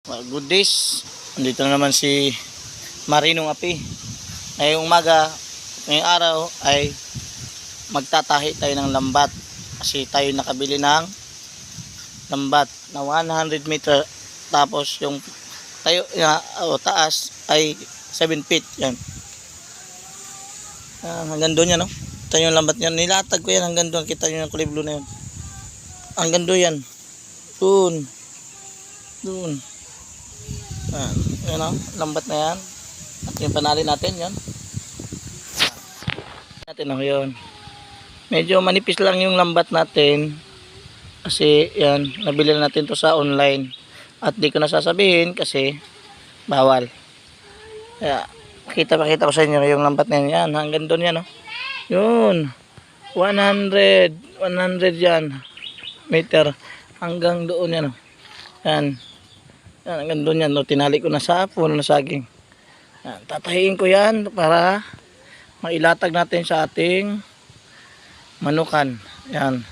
Good days. Andito na naman si Marinong Api. Ngayong umaga, ngayong araw ay magtatahi tayo ng lambat. Kasi tayo nakabili ng lambat na 100 meter. Tapos yung tayo taas ay 7 feet. Yan. Hanggang doon yan, no? Ito yung lambat yan. Nilatag ko yan hanggang doon. Kita nyo yung kulay blue na yan. Hanggang doon yan. Doon. Doon. Yan o, lambat na yan. At yung panali natin yan. Natin o yun. Medyo manipis lang yung lambat natin. Kasi yan, nabili natin to sa online. At di ko nasasabihin kasi bawal. Kaya pakita ko sa inyo yung lambat na yan. Hanggang doon yan o. Yun. 100 yan. Meter. Hanggang doon yan o. Yan. Yan, hanggang doon yan, no? Tinali ko na sa puno na saging. Yan, tatahiin ko yan para mailatag natin sa ating manukan. Yan.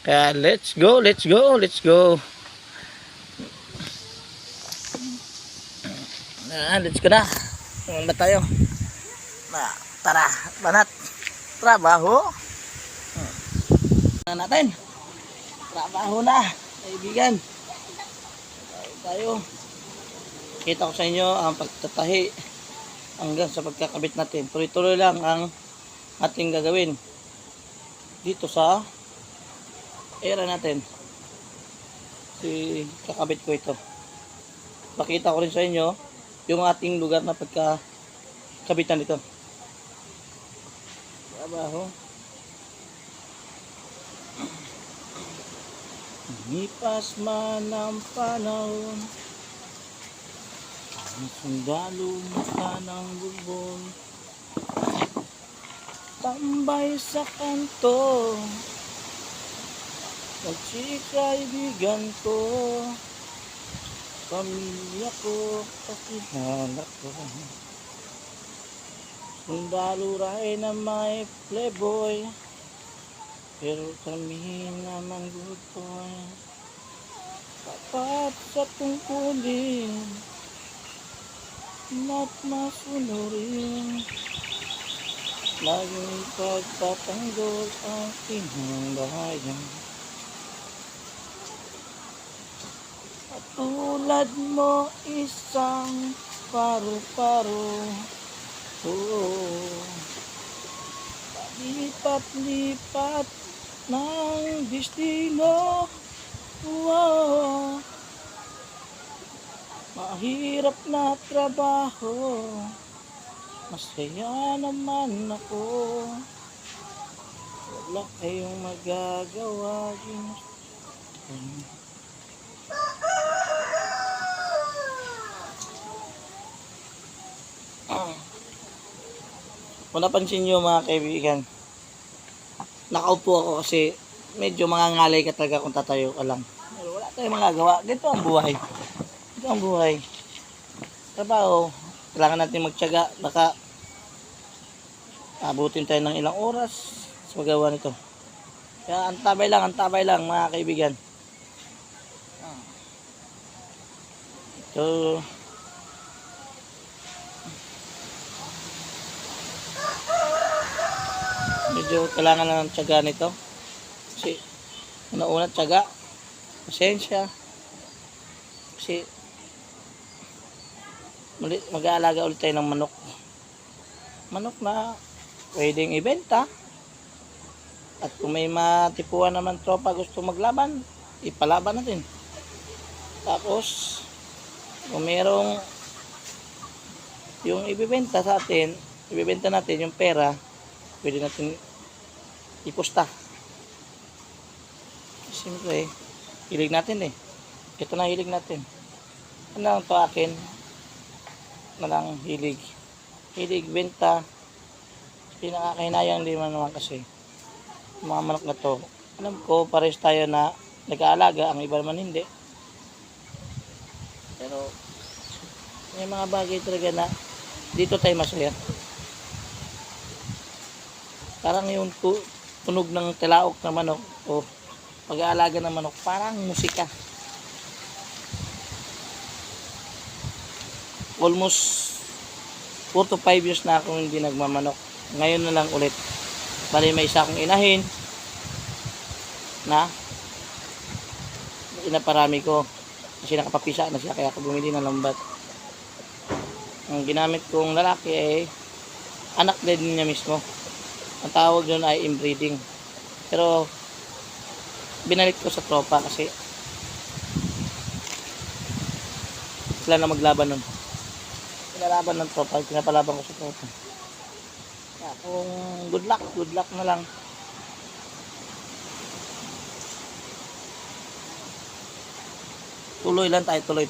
Kaya let's go. Yan, let's go na. Yan ba tayo? Tara, banat. Trabaho. Natin. Trabaho na, kaibigan. Tayo. Kita ko sa inyo ang pagtatahi hanggang sa pagkakabit natin. Tuloy-tuloy lang ang ating gagawin dito sa area natin. Kakabit ko ito. Pakita ko rin sa inyo yung ating lugar na pagkakabitan dito. Trabaho. Lipas man ang panahon, ang sundalo mata ng bubon, tambay sa kanto, magsikaibigan ko, pamilya ko, kakilala ko. Sundalo ray na may playboy, pero kami naman good boy. Tapat sa tungkulin at masunurin, laging pagtatanggol ang pinangbahayan. At tulad mo isang paru-paro, lipat-lipat ng destino. Wow. Mahirap na trabaho, masaya naman ako. Wala kayong magagawa. Kung napansin nyo mga kaibigan, nakaupo ako kasi medyo mangangalay ka talaga kung tatayo ka lang. Pero wala tayong magagawa. Ganito ang buhay. Ito ang buhay. Trabaho, kailangan natin magtiyaga. Baka abutin tayo ng ilang oras sa magawa nito. Kaya antabay lang mga kaibigan. Ito. Medyo kailangan na ng tiyaga nito. Kasi una tiyaga, pasensya. Kasi mag-aalaga ulit tayo ng manok. Manok na pwedeng ibenta. At kung may matipuan naman tropa gusto maglaban, ipalaban natin. Tapos kung merong yung ibibenta sa atin, ibibenta natin yung pera, pwede natin ipusta. Siyempre, hilig natin eh. Ito na hilig natin. Ano lang to akin? Na lang hilig. Hilig, benta. Pinakakahinayang di man naman kasi. Mga manok na to. Alam ko, pares tayo na nag-aalaga. Ang iba naman hindi. Pero, may mga bagay talaga na dito tayo masaya. Parang yung tunog ng tilaok na manok o pag-aalaga ng manok, parang musika. almost 4 to 5 years na akong hindi nagmamanok. Ngayon na lang ulit. Bali may isa akong inahin na inaparami ko kasi nakapapisa na siya kaya ako bumili ng lambat. Ang ginamit kong lalaki ay anak din niya mismo. Ang tawag doon ay inbreeding. Pero binalik ko sa tropa kasi sila na maglaban nun. Pinalaban ng tropa, pinapalaban ko sa tropa. Kaya kung good luck na lang. Tuloy lang tayo, tuloy.